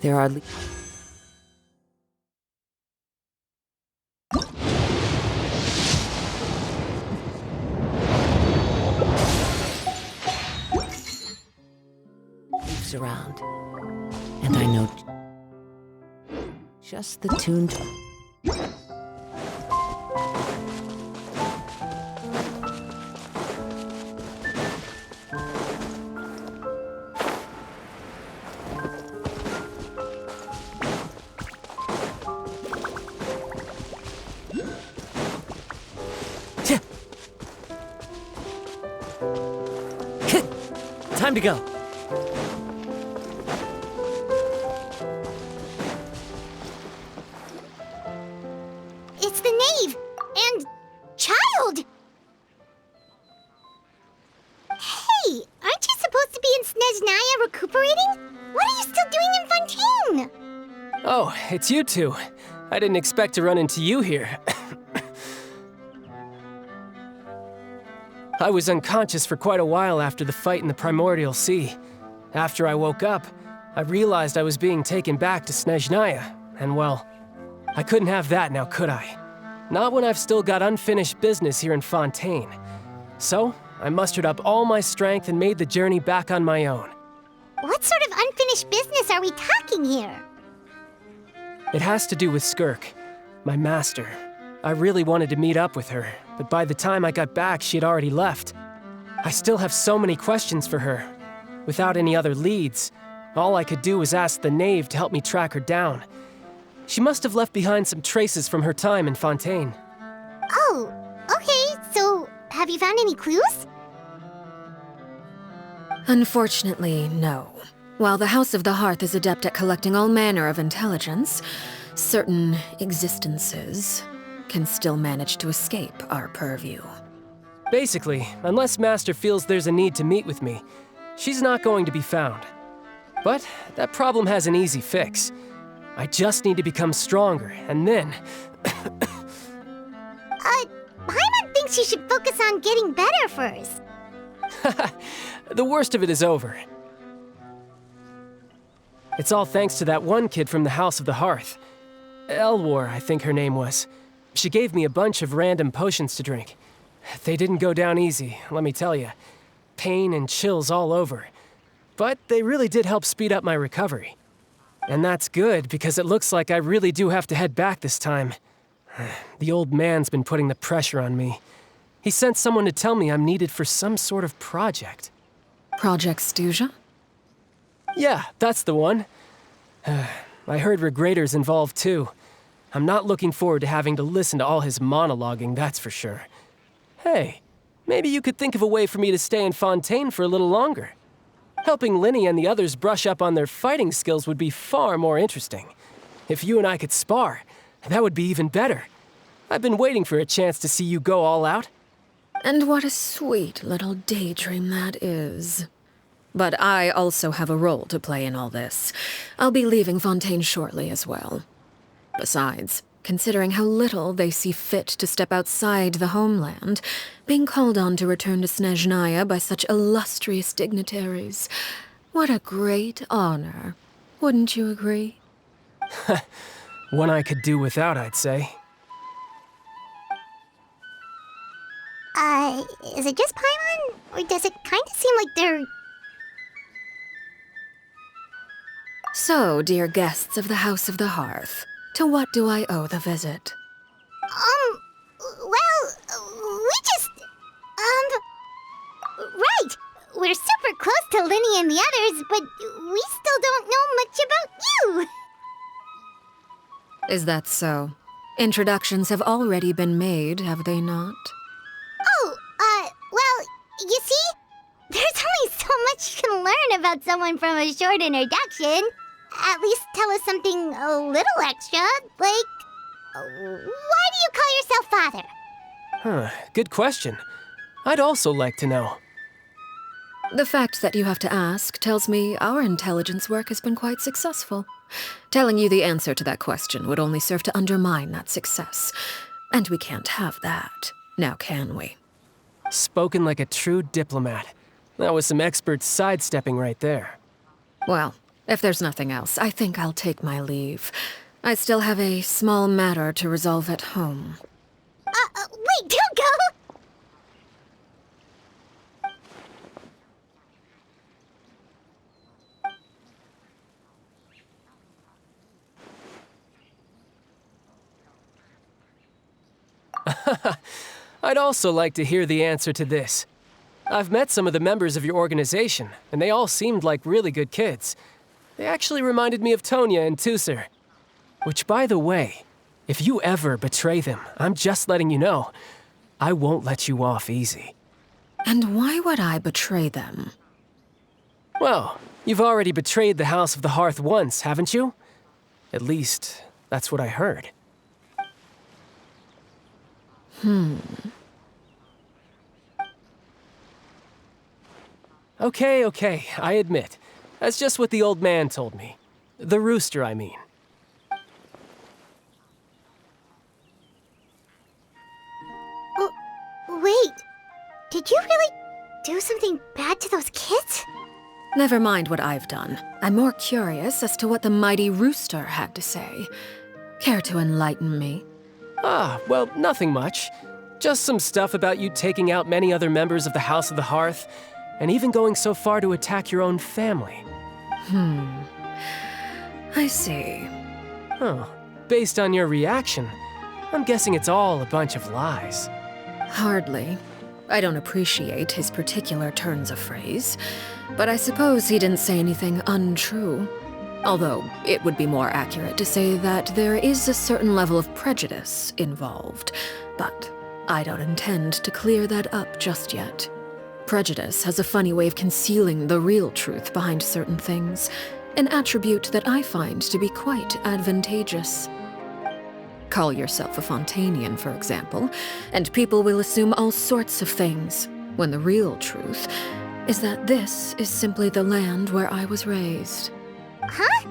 There are... leaves around. And I know... just the tune to... Time to go. It's the knave and child. Hey, aren't you supposed to be in Snezhnaya recuperating? What are you still doing in Fontaine? Oh, it's you two. I didn't expect to run into you here. I was unconscious for quite a while after the fight in the Primordial Sea. After I woke up, I realized I was being taken back to Snezhnaya, and well, I couldn't have that now, could I? Not when I've still got unfinished business here in Fontaine. So, I mustered up all my strength and made the journey back on my own. What sort of unfinished business are we talking here? It has to do with Skirk, my master. I really wanted to meet up with her, but by the time I got back, she had already left. I still have so many questions for her. Without any other leads, all I could do was ask the knave to help me track her down. She must have left behind some traces from her time in Fontaine. Oh, okay, so have you found any clues? Unfortunately, no. While the House of the Hearth is adept at collecting all manner of intelligence, certain existences can still manage to escape our purview. Basically, unless Master feels there's a need to meet with me, she's not going to be found. But that problem has an easy fix. I just need to become stronger, and then... Paimon thinks you should focus on getting better first. The worst of it is over. It's all thanks to that one kid from the House of the Hearth. Elwar, I think her name was. She gave me a bunch of random potions to drink. They didn't go down easy, let me tell you. Pain and chills all over. But they really did help speed up my recovery. And that's good, because it looks like I really do have to head back this time. The old man's been putting the pressure on me. He sent someone to tell me I'm needed for some sort of project. Project Stuja? Yeah, that's the one. I heard Regrator's involved too. I'm not looking forward to having to listen to all his monologuing, that's for sure. Hey, maybe you could think of a way for me to stay in Fontaine for a little longer. Helping Linny and the others brush up on their fighting skills would be far more interesting. If you and I could spar, that would be even better. I've been waiting for a chance to see you go all out. And what a sweet little daydream that is. But I also have a role to play in all this. I'll be leaving Fontaine shortly as well. Besides, considering how little they see fit to step outside the homeland, being called on to return to Snezhnaya by such illustrious dignitaries, what a great honor. Wouldn't you agree? One I could do without, I'd say. Is it just Paimon? Or does it kind of seem like they're... So, dear guests of the House of the Hearth, to what do I owe the visit? Right! We're super close to Linny and the others, but we still don't know much about you! Is that so? Introductions have already been made, have they not? Well, you see? There's only so much you can learn about someone from a short introduction. At least tell us something a little extra, like... Why do you call yourself father? Huh, good question. I'd also like to know. The fact that you have to ask tells me our intelligence work has been quite successful. Telling you the answer to that question would only serve to undermine that success. And we can't have that, now can we? Spoken like a true diplomat. That was some expert sidestepping right there. Well, If there's nothing else, I think I'll take my leave. I still have a small matter to resolve at home. Wait, don't go! I'd also like to hear the answer to this. I've met some of the members of your organization, and they all seemed like really good kids. They actually reminded me of Tonya and Tusser. Which, by the way, if you ever betray them, I'm just letting you know, I won't let you off easy. And why would I betray them? Well, you've already betrayed the House of the Hearth once, haven't you? At least, that's what I heard. Okay, I admit. That's just what the old man told me. The rooster, I mean. Wait, did you really do something bad to those kids? Never mind what I've done. I'm more curious as to what the mighty rooster had to say. Care to enlighten me? Well, nothing much. Just some stuff about you taking out many other members of the House of the Hearth, and even going so far to attack your own family. I see. Oh, based on your reaction, I'm guessing it's all a bunch of lies. Hardly. I don't appreciate his particular turns of phrase, but I suppose he didn't say anything untrue. Although, it would be more accurate to say that there is a certain level of prejudice involved, but I don't intend to clear that up just yet. Prejudice has a funny way of concealing the real truth behind certain things, an attribute that I find to be quite advantageous. Call yourself a Fontanian, for example, and people will assume all sorts of things, when the real truth is that this is simply the land where I was raised. Huh?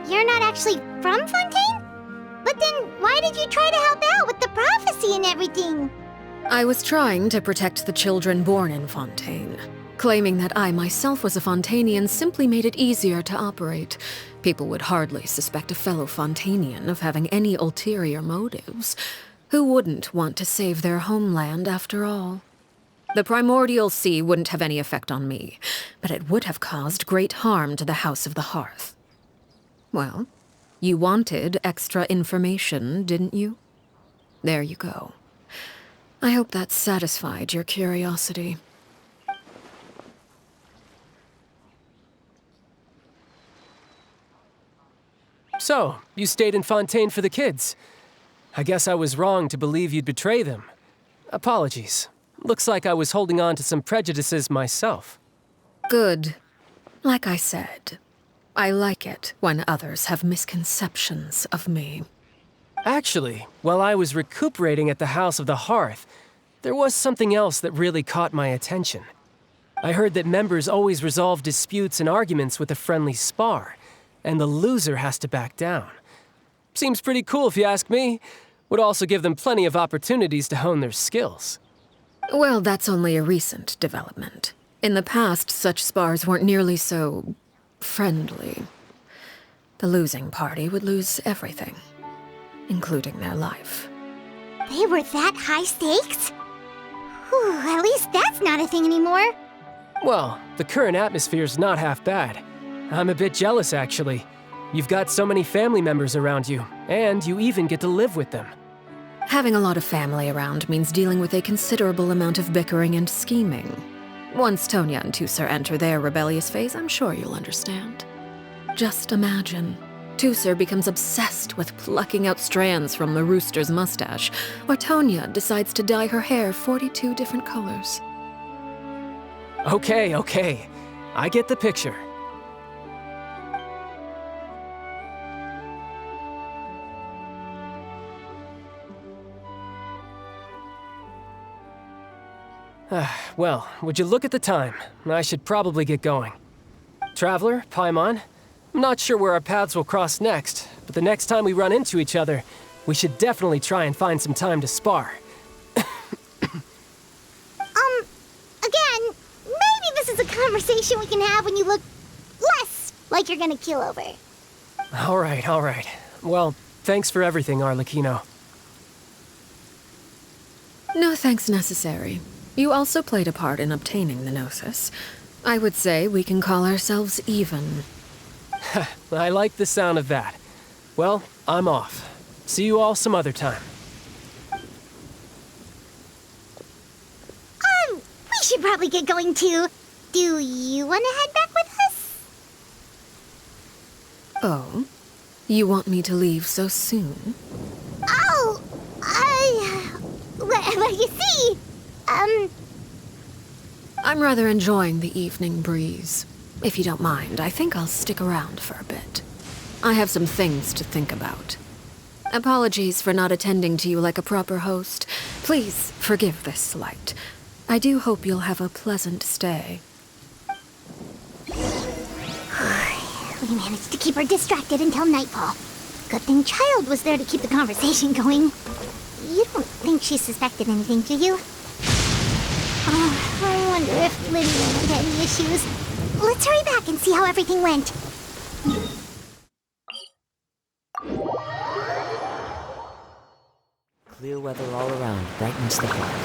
You're not actually from Fontaine? But then why did you try to help out with the prophecy and everything? I was trying to protect the children born in Fontaine. Claiming that I myself was a Fontanian simply made it easier to operate. People would hardly suspect a fellow Fontanian of having any ulterior motives. Who wouldn't want to save their homeland after all? The primordial sea wouldn't have any effect on me, but it would have caused great harm to the House of the Hearth. Well, you wanted extra information, didn't you? There you go. I hope that satisfied your curiosity. So, you stayed in Fontaine for the kids. I guess I was wrong to believe you'd betray them. Apologies. Looks like I was holding on to some prejudices myself. Good. Like I said, I like it when others have misconceptions of me. Actually, while I was recuperating at the House of the Hearth, there was something else that really caught my attention. I heard that members always resolve disputes and arguments with a friendly spar, and the loser has to back down. Seems pretty cool if you ask me. Would also give them plenty of opportunities to hone their skills. Well, that's only a recent development. In the past, such spars weren't nearly so friendly. The losing party would lose everything, including their life. They were that high stakes? Whew, at least that's not a thing anymore. Well, the current atmosphere's not half bad. I'm a bit jealous, actually. You've got so many family members around you, and you even get to live with them. Having a lot of family around means dealing with a considerable amount of bickering and scheming. Once Tonya and Tusser enter their rebellious phase, I'm sure you'll understand. Just imagine. Tusser becomes obsessed with plucking out strands from the rooster's mustache, or Tonya decides to dye her hair 42 different colors. Okay. I get the picture. Well, would you look at the time? I should probably get going. Traveler, Paimon, I'm not sure where our paths will cross next, but the next time we run into each other, we should definitely try and find some time to spar. Again, maybe this is a conversation we can have when you look less like like you're gonna keel over. All right. Well, thanks for everything, Arlecchino. No thanks necessary. You also played a part in obtaining the Gnosis. I would say we can call ourselves even. I like the sound of that. Well, I'm off. See you all some other time. We should probably get going too. Do you want to head back with us? Oh? You want me to leave so soon? Oh, well, you see, I'm rather enjoying the evening breeze. If you don't mind, I think I'll stick around for a bit. I have some things to think about. Apologies for not attending to you like a proper host. Please forgive this slight. I do hope you'll have a pleasant stay. we managed to keep her distracted until nightfall. Good thing Child was there to keep the conversation going. You don't think she suspected anything, do you? I wonder if Lydia had any issues. Let's hurry back and see how everything went. Clear weather all around brightens the heart.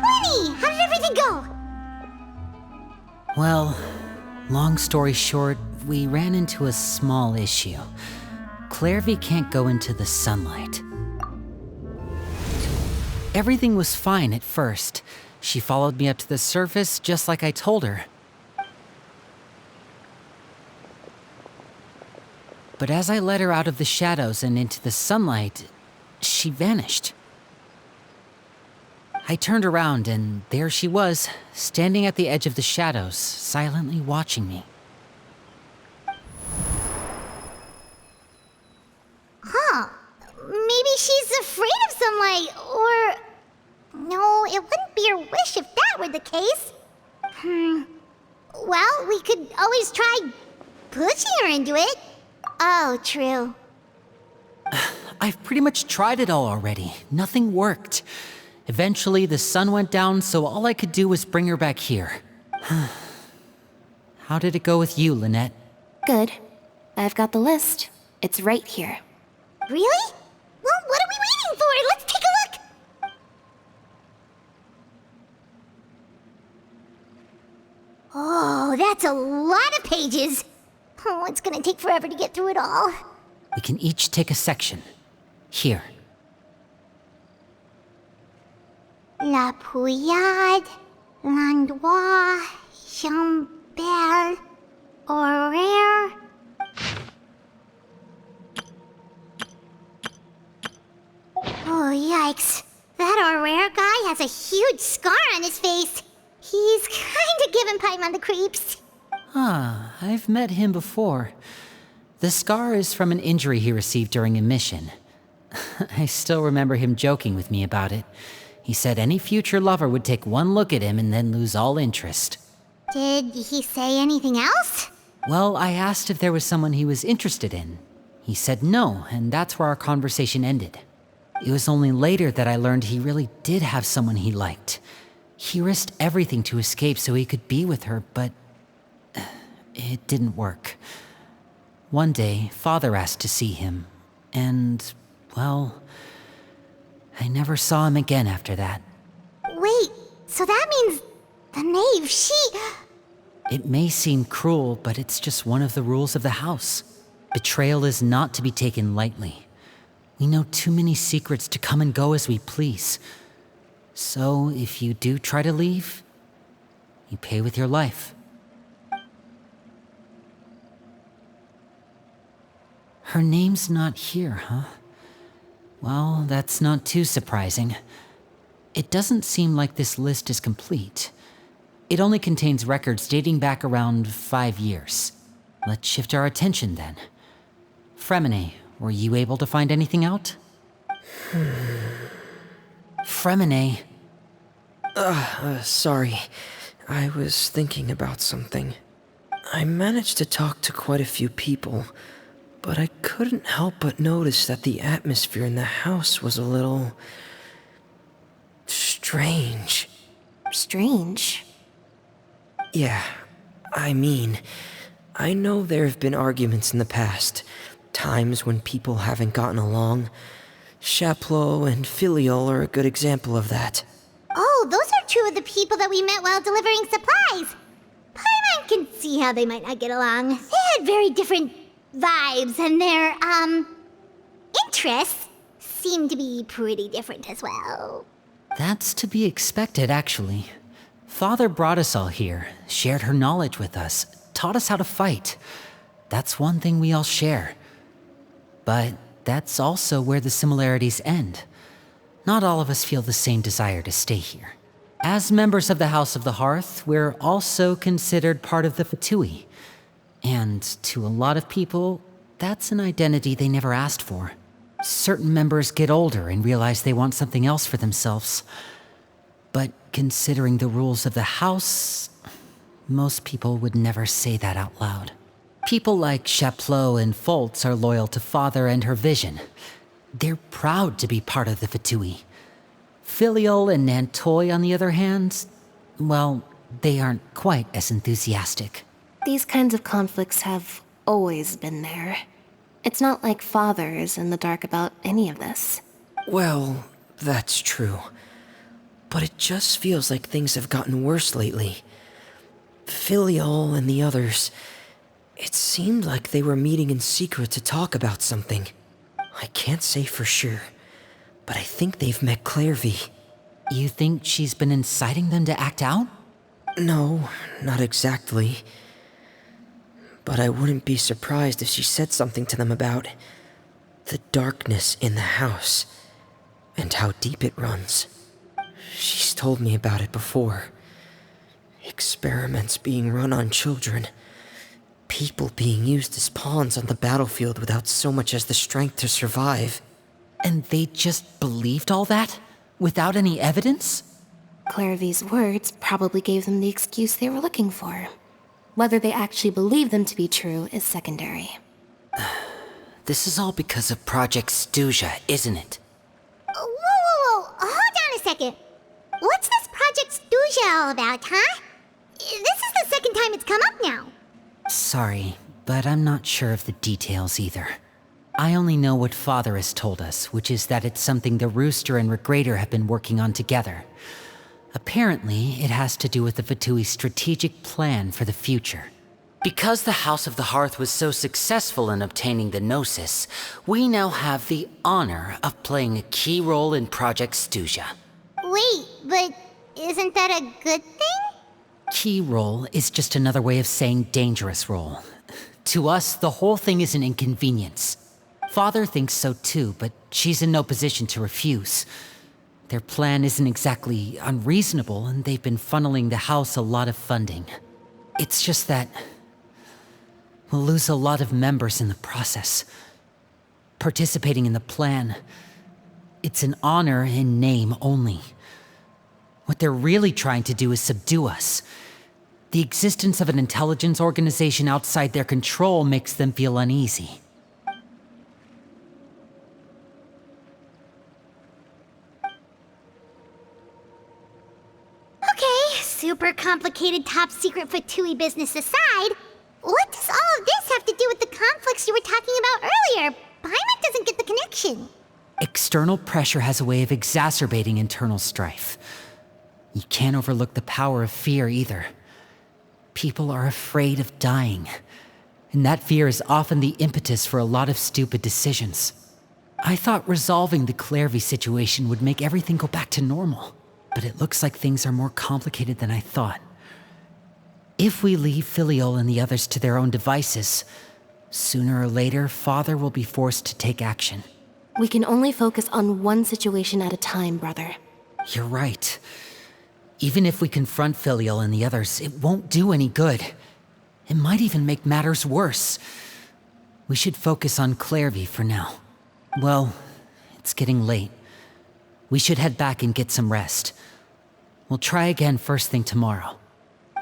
Winnie, how did everything go? Well, long story short, we ran into a small issue. Clairvy can't go into the sunlight. Everything was fine at first. She followed me up to the surface just like I told her. But as I led her out of the shadows and into the sunlight, she vanished. I turned around and there she was, standing at the edge of the shadows, silently watching me. Huh. Maybe she's afraid of sunlight, or... No, it wouldn't be her wish if that were the case. Well, we could always try pushing her into it. Oh, true. I've pretty much tried it all already. Nothing worked. Eventually, the sun went down, so all I could do was bring her back here. How did it go with you, Lynette? Good. I've got the list. It's right here. Really? Well, what are we waiting for? Let's take a look! Oh, that's a lot of pages. Oh, it's gonna take forever to get through it all. We can each take a section. Here. La Pouillade, L'Endroit, Chambel, Horaire. Oh, yikes. That Horaire guy has a huge scar on his face. He's kinda giving Paimon the creeps. I've met him before. The scar is from an injury he received during a mission. I still remember him joking with me about it. He said any future lover would take one look at him and then lose all interest. Did he say anything else? Well, I asked if there was someone he was interested in. He said no, and that's where our conversation ended. It was only later that I learned he really did have someone he liked. He risked everything to escape so he could be with her, but it didn't work. One day, Father asked to see him, and, well, I never saw him again after that. Wait, so that means the knave, It may seem cruel, but it's just one of the rules of the house. Betrayal is not to be taken lightly. We know too many secrets to come and go as we please. So, if you do try to leave, you pay with your life. Her name's not here, huh? Well, that's not too surprising. It doesn't seem like this list is complete. It only contains records dating back around 5 years. Let's shift our attention then. Fremine, were you able to find anything out? Fremine. Sorry. I was thinking about something. I managed to talk to quite a few people, but I couldn't help but notice that the atmosphere in the house was a little... strange. Strange. Yeah, I mean, I know there have been arguments in the past, times when people haven't gotten along. Chaplot and Filiol are a good example of that. Oh, those are two of the people that we met while delivering supplies. Paimon can see how they might not get along. They had very different vibes, and their, interests seem to be pretty different as well. That's to be expected, actually. Father brought us all here, shared her knowledge with us, taught us how to fight. That's one thing we all share. But that's also where the similarities end. Not all of us feel the same desire to stay here. As members of the House of the Hearth, we're also considered part of the Fatui. And to a lot of people, that's an identity they never asked for. Certain members get older and realize they want something else for themselves. But considering the rules of the House, most people would never say that out loud. People like Chaplot and Foltz are loyal to Father and her vision. They're proud to be part of the Fatui. Filiol and Nantoy, on the other hand, well, they aren't quite as enthusiastic. These kinds of conflicts have always been there. It's not like Father is in the dark about any of this. Well, that's true. But it just feels like things have gotten worse lately. Filiol and the others, it seemed like they were meeting in secret to talk about something. I can't say for sure, but I think they've met Clairvy. You think she's been inciting them to act out? No, not exactly. But I wouldn't be surprised if she said something to them about the darkness in the house and how deep it runs. She's told me about it before. Experiments being run on children. People being used as pawns on the battlefield without so much as the strength to survive. And they just believed all that? Without any evidence? Clairvy's words probably gave them the excuse they were looking for. Whether they actually believe them to be true is secondary. This is all because of Project Stuja, isn't it? Whoa. Hold on a second. What's this Project Stuja all about, huh? This is the second time it's come up now. Sorry, but I'm not sure of the details either. I only know what Father has told us, which is that it's something the Rooster and Regrader have been working on together. Apparently, it has to do with the Fatui's strategic plan for the future. Because the House of the Hearth was so successful in obtaining the Gnosis, we now have the honor of playing a key role in Project Stuja. Wait, but isn't that a good thing? Key role is just another way of saying dangerous role. To us, the whole thing is an inconvenience. Father thinks so too, but she's in no position to refuse. Their plan isn't exactly unreasonable, and they've been funneling the house a lot of funding. It's just that we'll lose a lot of members in the process. Participating in the plan, it's an honor in name only. What they're really trying to do is subdue us. The existence of an intelligence organization outside their control makes them feel uneasy. Okay, super complicated top secret Fatui business aside, what does all of this have to do with the conflicts you were talking about earlier? Paimon doesn't get the connection. External pressure has a way of exacerbating internal strife. You can't overlook the power of fear either. People are afraid of dying, and that fear is often the impetus for a lot of stupid decisions. I thought resolving the Clairvy situation would make everything go back to normal, but it looks like things are more complicated than I thought. If we leave Filiol and the others to their own devices, sooner or later, Father will be forced to take action. We can only focus on one situation at a time, brother. You're right. Even if we confront Filiol and the others, it won't do any good. It might even make matters worse. We should focus on Clairvy for now. Well, it's getting late. We should head back and get some rest. We'll try again first thing tomorrow.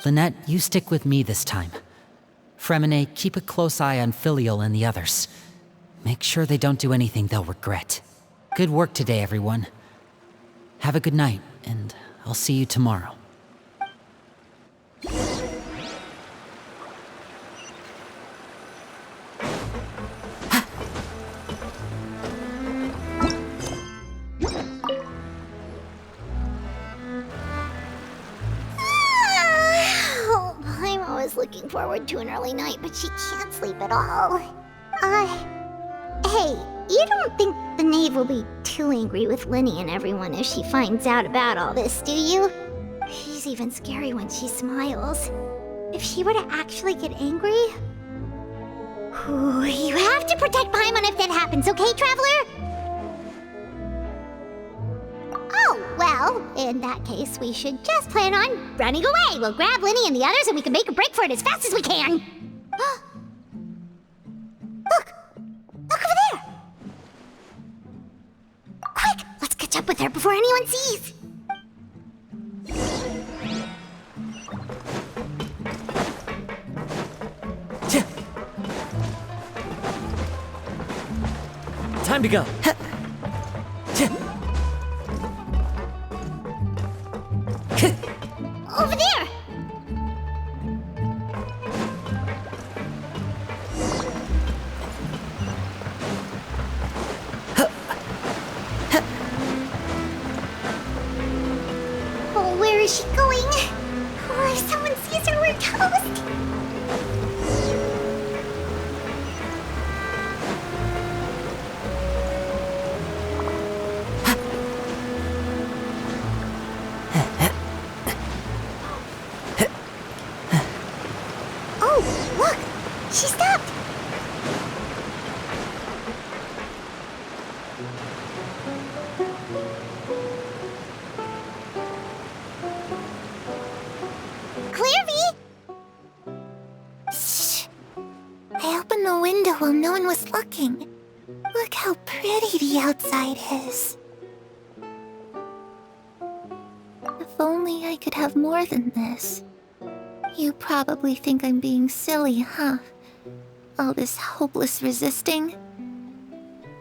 Lynette, you stick with me this time. Fremine, keep a close eye on Filial and the others. Make sure they don't do anything they'll regret. Good work today, everyone. Have a good night, and I'll see you tomorrow. Looking forward to an early night, but she can't sleep at all. Hey, you don't think the knave will be too angry with Linny and everyone if she finds out about all this, do you? She's even scary when she smiles. If she were to actually get angry... Ooh, you have to protect Paimon if that happens, okay, Traveler? Oh, well, in that case, we should just plan on running away. We'll grab Linny and the others and we can make a break for it as fast as we can. Look! Look over there! Quick! Let's catch up with her before anyone sees! Time to go. Over there! Oh, where is she going? Oh, if someone sees her, we're toast! She stopped! Clearvy! Shh! I opened the window while no one was looking. Look how pretty the outside is. If only I could have more than this. You probably think I'm being silly, huh? All this hopeless resisting?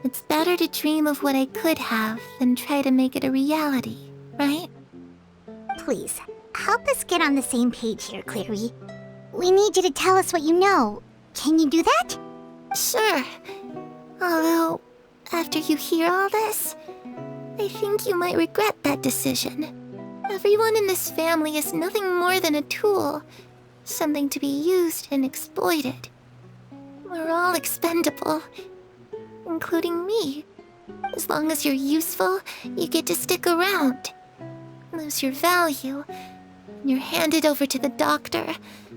It's better to dream of what I could have than try to make it a reality, right? Please, help us get on the same page here, Cleary. We need you to tell us what you know. Can you do that? Sure. Although, after you hear all this, I think you might regret that decision. Everyone in this family is nothing more than a tool, something to be used and exploited. We're all expendable, including me. As long as you're useful, you get to stick around. Lose your value, and you're handed over to the doctor,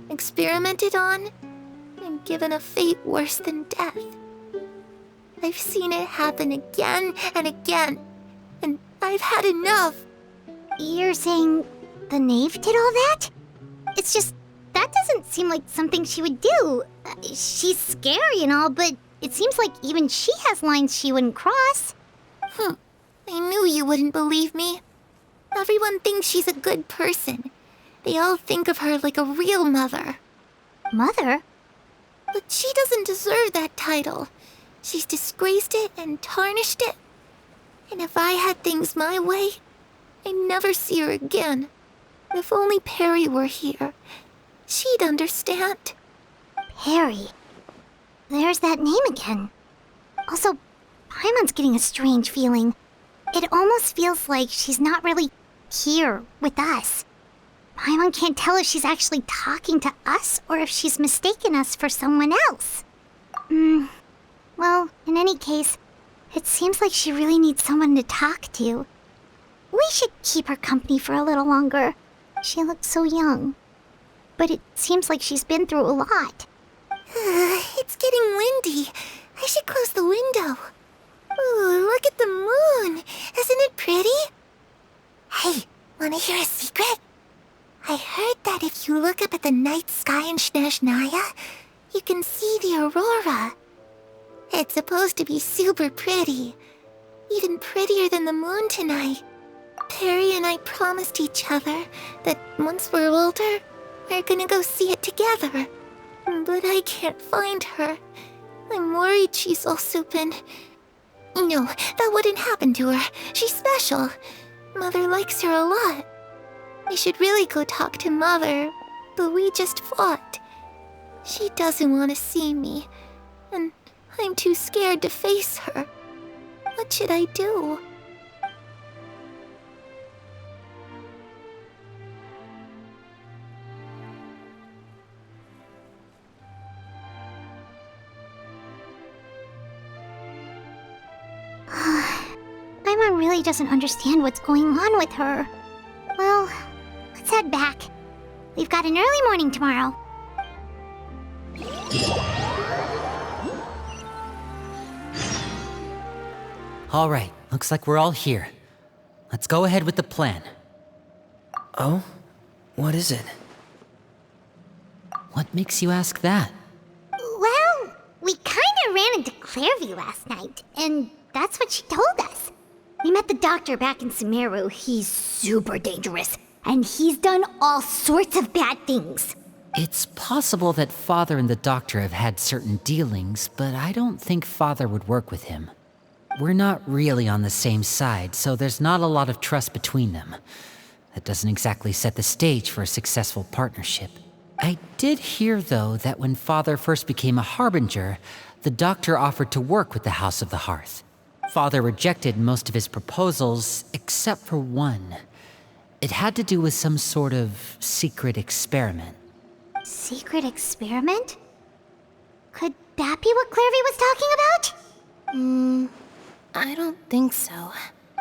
experimented on, and given a fate worse than death. I've seen it happen again and again, and I've had enough. You're saying the knave did all that? It's just, that doesn't seem like something she would do. She's scary and all, but it seems like even she has lines she wouldn't cross. I knew you wouldn't believe me. Everyone thinks she's a good person. They all think of her like a real mother. Mother? But she doesn't deserve that title. She's disgraced it and tarnished it. And if I had things my way, I'd never see her again. If only Perry were here, she'd understand. Perry. There's that name again. Also, Paimon's getting a strange feeling. It almost feels like she's not really here with us. Paimon can't tell if she's actually talking to us or if she's mistaken us for someone else. Well, in any case, it seems like she really needs someone to talk to. We should keep her company for a little longer. She looks so young. But it seems like she's been through a lot. It's getting windy. I should close the window. Ooh, look at the moon. Isn't it pretty? Hey, wanna hear a secret? I heard that if you look up at the night sky in Snezhnaya, you can see the aurora. It's supposed to be super pretty. even prettier than the moon tonight. Perry and I promised each other that once we're older, we're gonna go see it together. But I can't find her. I'm worried she's also been... No, that wouldn't happen to her. She's special. Mother likes her a lot. We should really go talk to Mother, but we just fought. She doesn't want to see me, and I'm too scared to face her. What should I do? Paimon really doesn't understand what's going on with her. Well, let's head back. We've got an early morning tomorrow. All right, looks like we're all here. Let's go ahead with the plan. Oh? What is it? What makes you ask that? Well, we kinda ran into Clairvy last night, and that's what she told us. We met the doctor back in Sumeru. He's super dangerous, and he's done all sorts of bad things. It's possible that Father and the Doctor have had certain dealings, but I don't think Father would work with him. We're not really on the same side, so there's not a lot of trust between them. That doesn't exactly set the stage for a successful partnership. I did hear, though, that when Father first became a Harbinger, the Doctor offered to work with the House of the Hearth. Father rejected most of his proposals, except for one. It had to do with some sort of secret experiment. Secret experiment? Could that be what Clairvy was talking about? I don't think so.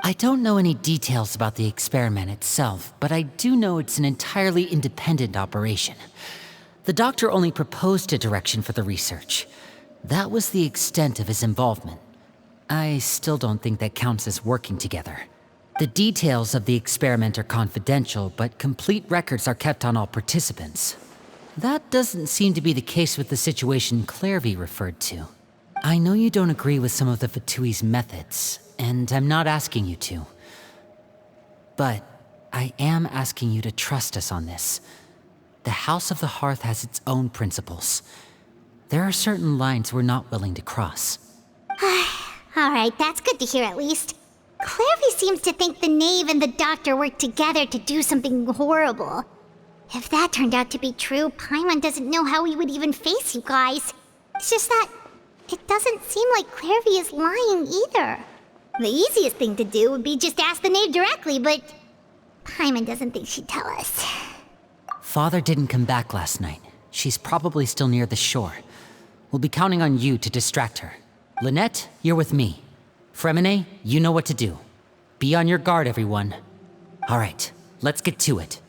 I don't know any details about the experiment itself, but I do know it's an entirely independent operation. The Doctor only proposed a direction for the research. That was the extent of his involvement. I still don't think that counts as working together. The details of the experiment are confidential, but complete records are kept on all participants. That doesn't seem to be the case with the situation Clairvy referred to. I know you don't agree with some of the Fatui's methods, and I'm not asking you to. But I am asking you to trust us on this. The House of the Hearth has its own principles. There are certain lines we're not willing to cross. Alright, that's good to hear at least. Clairvy seems to think the Knave and the Doctor worked together to do something horrible. If that turned out to be true, Paimon doesn't know how he would even face you guys. It's just that it doesn't seem like Clairvy is lying either. The easiest thing to do would be just ask the Knave directly, but Paimon doesn't think she'd tell us. Father didn't come back last night. She's probably still near the shore. We'll be counting on you to distract her. Lynette, you're with me. Fremine, you know what to do. Be on your guard, everyone. All right, let's get to it.